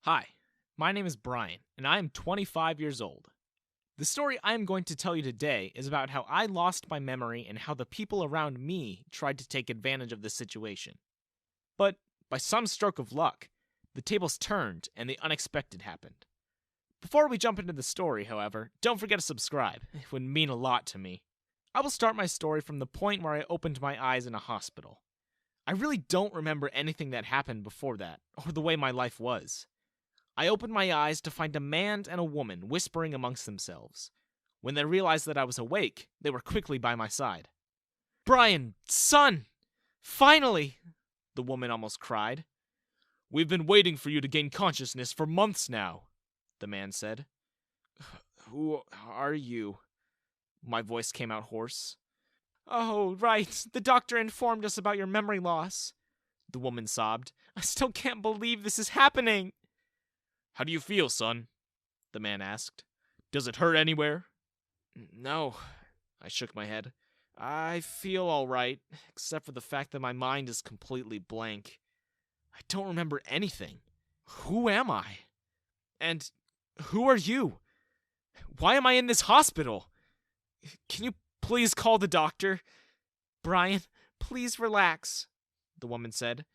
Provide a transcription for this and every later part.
Hi, my name is Brian, and I am 25 years old. The story I am going to tell you today is about how I lost my memory and how the people around me tried to take advantage of this situation. But by some stroke of luck, the tables turned and the unexpected happened. Before we jump into the story, however, don't forget to subscribe. It would mean a lot to me. I will start my story from the point where I opened my eyes in a hospital. I really don't remember anything that happened before that, or the way my life was. I opened my eyes to find a man and a woman whispering amongst themselves. When they realized that I was awake, they were quickly by my side. "Brian, son! Finally!" the woman almost cried. "We've been waiting for you to gain consciousness for months now," the man said. "Who are you?" My voice came out hoarse. "Oh, right. The doctor informed us about your memory loss," the woman sobbed. "I still can't believe this is happening." "How do you feel, son?" the man asked. "Does it hurt anywhere?" "No," I shook my head. "I feel all right, except for the fact that my mind is completely blank. I don't remember anything. Who am I? And who are you? Why am I in this hospital? Can you please call the doctor?" "Brian, please relax," the woman said.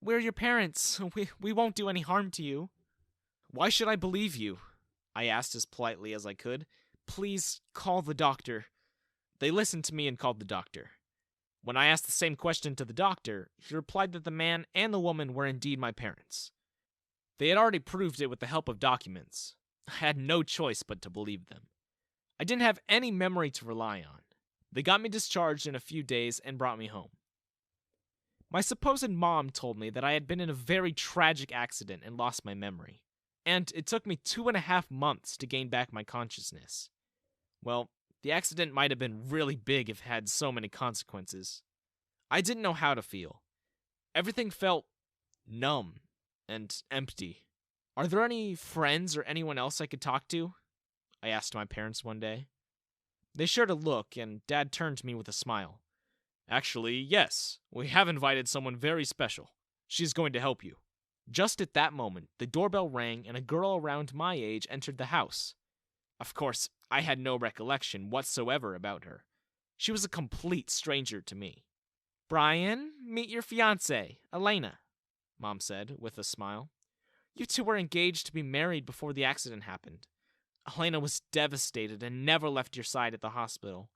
"We're your parents. We won't do any harm to you." "Why should I believe you?" I asked as politely as I could. "Please call the doctor." They listened to me and called the doctor. When I asked the same question to the doctor, he replied that the man and the woman were indeed my parents. They had already proved it with the help of documents. I had no choice but to believe them. I didn't have any memory to rely on. They got me discharged in a few days and brought me home. My supposed mom told me that I had been in a very tragic accident and lost my memory, and it took me 2.5 months to gain back my consciousness. Well, the accident might have been really big if it had so many consequences. I didn't know how to feel. Everything felt numb and empty. "Are there any friends or anyone else I could talk to?" I asked my parents one day. They shared a look, and Dad turned to me with a smile. "Actually, yes. We have invited someone very special. She's going to help you." Just at that moment, the doorbell rang and a girl around my age entered the house. Of course, I had no recollection whatsoever about her. She was a complete stranger to me. "Brian, meet your fiancée, Elena," Mom said, with a smile. "You two were engaged to be married before the accident happened. Elena was devastated and never left your side at the hospital.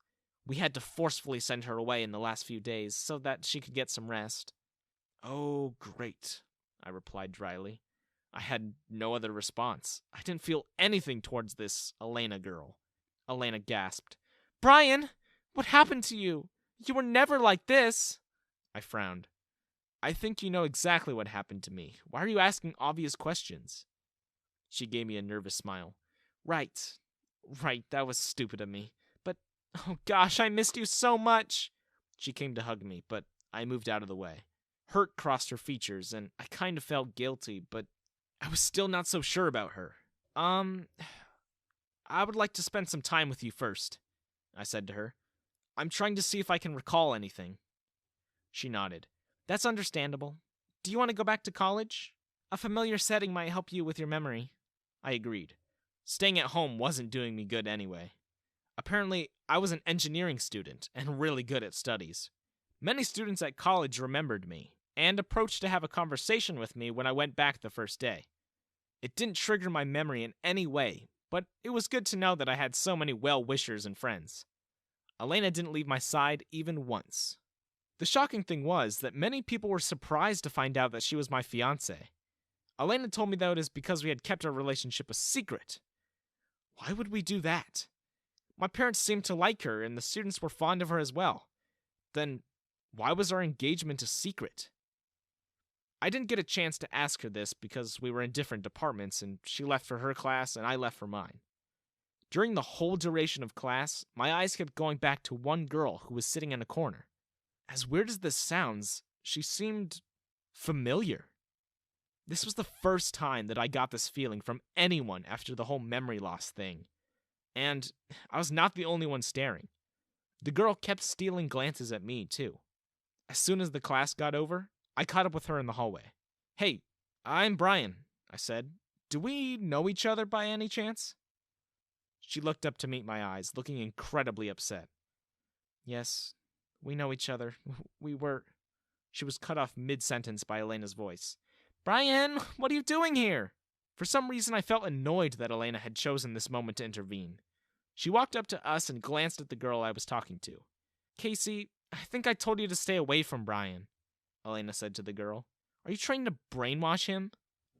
We had to forcefully send her away in the last few days so that she could get some rest." "Oh, great," I replied dryly. I had no other response. I didn't feel anything towards this Elena girl. Elena gasped. "Brian, what happened to you? You were never like this." I frowned. "I think you know exactly what happened to me. Why are you asking obvious questions?" She gave me a nervous smile. Right, that was stupid of me. But, oh gosh, I missed you so much." She came to hug me, but I moved out of the way. Hurt crossed her features, and I kind of felt guilty, but I was still not so sure about her. I would like to spend some time with you first," I said to her. "I'm trying to see if I can recall anything." She nodded. "That's understandable. Do you want to go back to college? A familiar setting might help you with your memory." I agreed. Staying at home wasn't doing me good anyway. Apparently, I was an engineering student and really good at studies. Many students at college remembered me and approached to have a conversation with me when I went back the first day. It didn't trigger my memory in any way, but it was good to know that I had so many well-wishers and friends. Elena didn't leave my side even once. The shocking thing was that many people were surprised to find out that she was my fiancée. Elena told me that it was because we had kept our relationship a secret. Why would we do that? My parents seemed to like her, and the students were fond of her as well. Then, why was our engagement a secret? I didn't get a chance to ask her this because we were in different departments, and she left for her class and I left for mine. During the whole duration of class, my eyes kept going back to one girl who was sitting in a corner. As weird as this sounds, she seemed familiar. This was the first time that I got this feeling from anyone after the whole memory loss thing. And I was not the only one staring. The girl kept stealing glances at me, too. As soon as the class got over, I caught up with her in the hallway. "Hey, I'm Brian," I said. Do we know each other by any chance? She looked up to meet my eyes, looking incredibly upset. Yes, we know each other. We were... She was cut off mid-sentence by Elena's voice. Brian, what are you doing here? For some reason, I felt annoyed that Elena had chosen this moment to intervene. She walked up to us and glanced at the girl I was talking to. Casey, I think I told you to stay away from Brian, Elena said to the girl. Are you trying to brainwash him?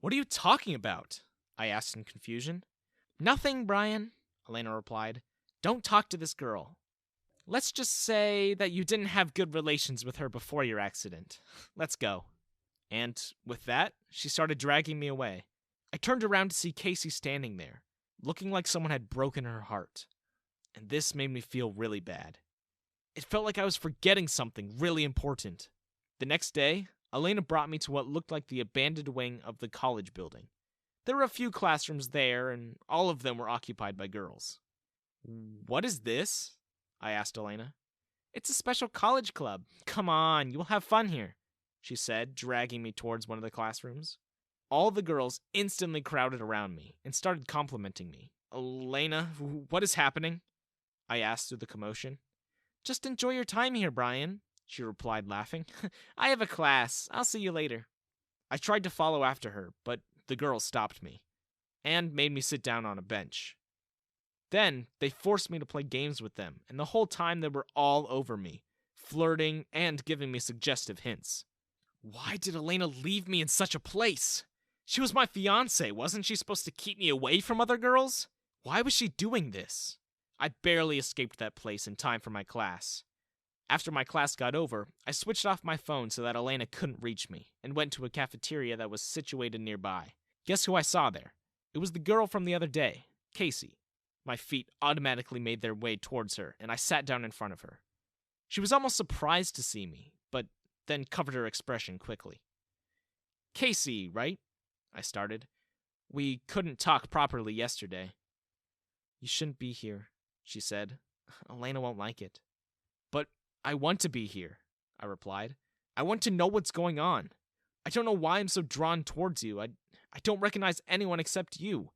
What are you talking about? I asked in confusion. Nothing, Brian, Elena replied. Don't talk to this girl. Let's just say that you didn't have good relations with her before your accident. Let's go. And with that, she started dragging me away. I turned around to see Casey standing there, looking like someone had broken her heart. And this made me feel really bad. It felt like I was forgetting something really important. The next day, Elena brought me to what looked like the abandoned wing of the college building. There were a few classrooms there, and all of them were occupied by girls. What is this? I asked Elena. It's a special college club. Come on, you'll have fun here, she said, dragging me towards one of the classrooms. All the girls instantly crowded around me and started complimenting me. Elena, what is happening? I asked through the commotion. Just enjoy your time here, Brian, she replied, laughing. I have a class. I'll see you later. I tried to follow after her, but the girls stopped me and made me sit down on a bench. Then they forced me to play games with them, and the whole time they were all over me, flirting and giving me suggestive hints. Why did Elena leave me in such a place? She was my fiancée. Wasn't she supposed to keep me away from other girls? Why was she doing this? I barely escaped that place in time for my class. After my class got over, I switched off my phone so that Elena couldn't reach me, and went to a cafeteria that was situated nearby. Guess who I saw there? It was the girl from the other day, Casey. My feet automatically made their way towards her, and I sat down in front of her. She was almost surprised to see me, but then covered her expression quickly. Casey, right? I started. We couldn't talk properly yesterday. You shouldn't be here, she said. Elena won't like it. But I want to be here, I replied. I want to know what's going on. I don't know why I'm so drawn towards you. I don't recognize anyone except you.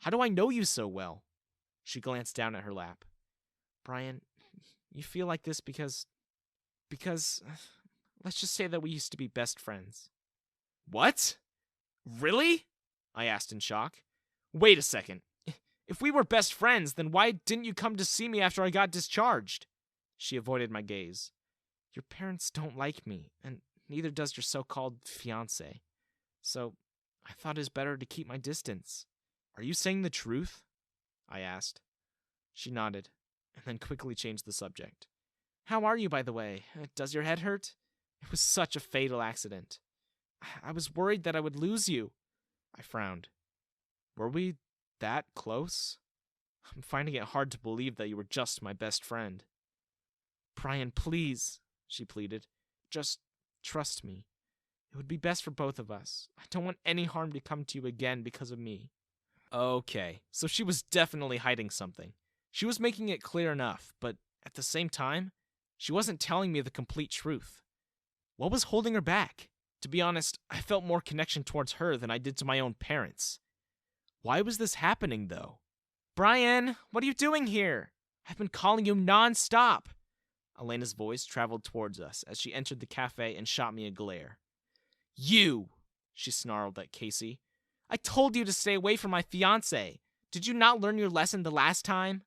How do I know you so well? She glanced down at her lap. Brian, you feel like this because, let's just say that we used to be best friends. What? Really? I asked in shock. Wait a second. If we were best friends, then why didn't you come to see me after I got discharged? She avoided my gaze. Your parents don't like me, and neither does your so-called fiancé. So I thought it's better to keep my distance. Are you saying the truth? I asked. She nodded, and then quickly changed the subject. How are you, by the way? Does your head hurt? It was such a fatal accident. I was worried that I would lose you. I frowned. Were we that close? I'm finding it hard to believe that you were just my best friend. Brian, please, she pleaded. Just trust me. It would be best for both of us. I don't want any harm to come to you again because of me. Okay, so she was definitely hiding something. She was making it clear enough, but at the same time, she wasn't telling me the complete truth. What was holding her back? To be honest, I felt more connection towards her than I did to my own parents. Why was this happening, though? Brian, what are you doing here? I've been calling you non-stop. Elena's voice traveled towards us as she entered the cafe and shot me a glare. You, she snarled at Casey. I told you to stay away from my fiancé. Did you not learn your lesson the last time?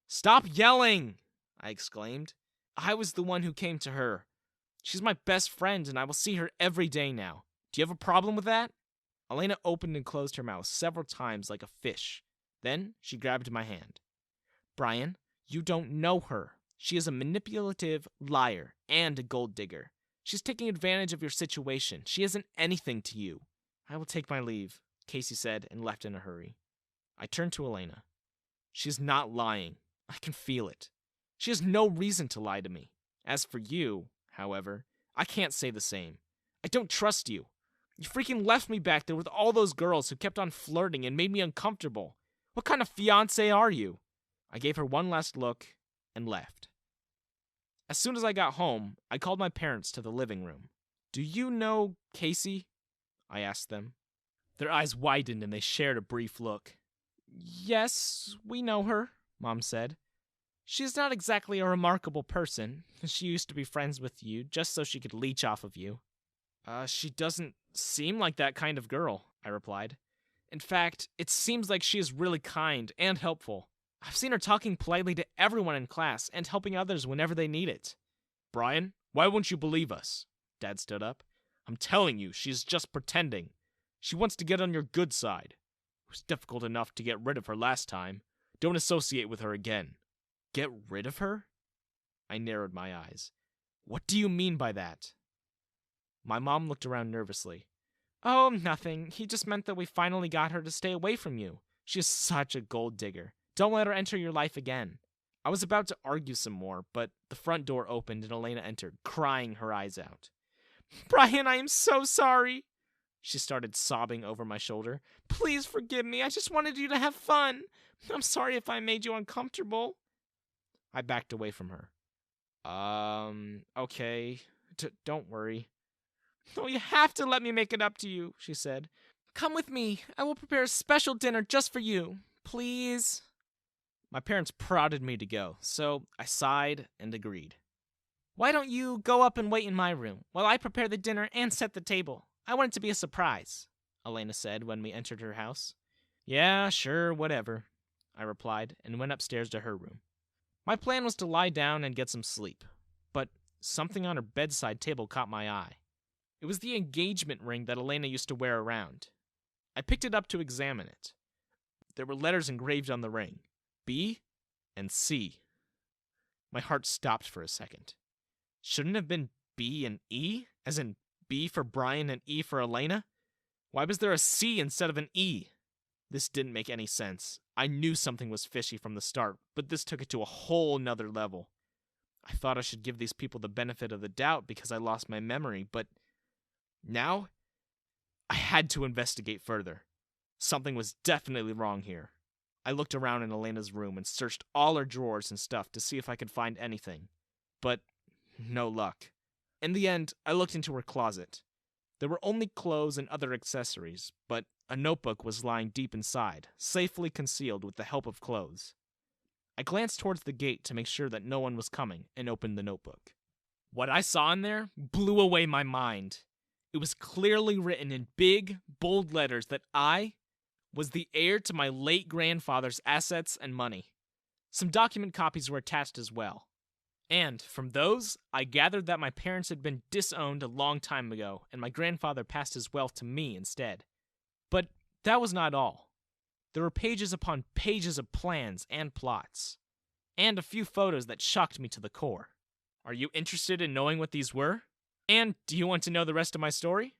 Stop yelling, I exclaimed. I was the one who came to her. She's my best friend, and I will see her every day now. Do you have a problem with that? Elena opened and closed her mouth several times like a fish. Then she grabbed my hand. Brian, you don't know her. She is a manipulative liar and a gold digger. She's taking advantage of your situation. She isn't anything to you. I will take my leave, Casey said and left in a hurry. I turned to Elena. She's not lying. I can feel it. She has no reason to lie to me. As for you, however, I can't say the same. I don't trust you. You freaking left me back there with all those girls who kept on flirting and made me uncomfortable. What kind of fiancé are you? I gave her one last look and left. As soon as I got home, I called my parents to the living room. Do you know Casey? I asked them. Their eyes widened and they shared a brief look. Yes, we know her, Mom said. She's not exactly a remarkable person. She used to be friends with you just so she could leech off of you. She doesn't seem like that kind of girl, I replied. In fact, it seems like she is really kind and helpful. I've seen her talking politely to everyone in class and helping others whenever they need it. Brian, why won't you believe us? Dad stood up. I'm telling you, she's just pretending. She wants to get on your good side. It was difficult enough to get rid of her last time. Don't associate with her again. Get rid of her? I narrowed my eyes. What do you mean by that? My mom looked around nervously. Oh, nothing. He just meant that we finally got her to stay away from you. She is such a gold digger. Don't let her enter your life again. I was about to argue some more, but the front door opened and Elena entered, crying her eyes out. Brian, I am so sorry. She started sobbing over my shoulder. Please forgive me. I just wanted you to have fun. I'm sorry if I made you uncomfortable. I backed away from her. Okay. Don't worry. Oh, you have to let me make it up to you, she said. Come with me. I will prepare a special dinner just for you. Please. My parents prodded me to go, so I sighed and agreed. Why don't you go up and wait in my room while I prepare the dinner and set the table? I want it to be a surprise, Elena said when we entered her house. Yeah, sure, whatever, I replied and went upstairs to her room. My plan was to lie down and get some sleep, but something on her bedside table caught my eye. It was the engagement ring that Elena used to wear around. I picked it up to examine it. There were letters engraved on the ring, B and C. My heart stopped for a second. Shouldn't it have been B and E, as in B for Brian and E for Elena? Why was there a C instead of an E? This didn't make any sense. I knew something was fishy from the start, but this took it to a whole nother level. I thought I should give these people the benefit of the doubt because I lost my memory, but now I had to investigate further. Something was definitely wrong here. I looked around in Elena's room and searched all her drawers and stuff to see if I could find anything, but no luck. In the end, I looked into her closet. There were only clothes and other accessories, but a notebook was lying deep inside, safely concealed with the help of clothes. I glanced towards the gate to make sure that no one was coming and opened the notebook. What I saw in there blew away my mind. It was clearly written in big, bold letters that I was the heir to my late grandfather's assets and money. Some document copies were attached as well. And from those, I gathered that my parents had been disowned a long time ago, and my grandfather passed his wealth to me instead. But that was not all. There were pages upon pages of plans and plots, and a few photos that shocked me to the core. Are you interested in knowing what these were? And do you want to know the rest of my story?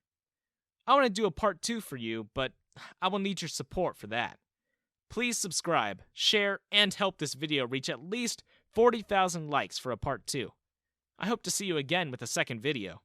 I want to do a part 2 for you, but I will need your support for that. Please subscribe, share, and help this video reach at least 40,000 likes for a part 2. I hope to see you again with a second video.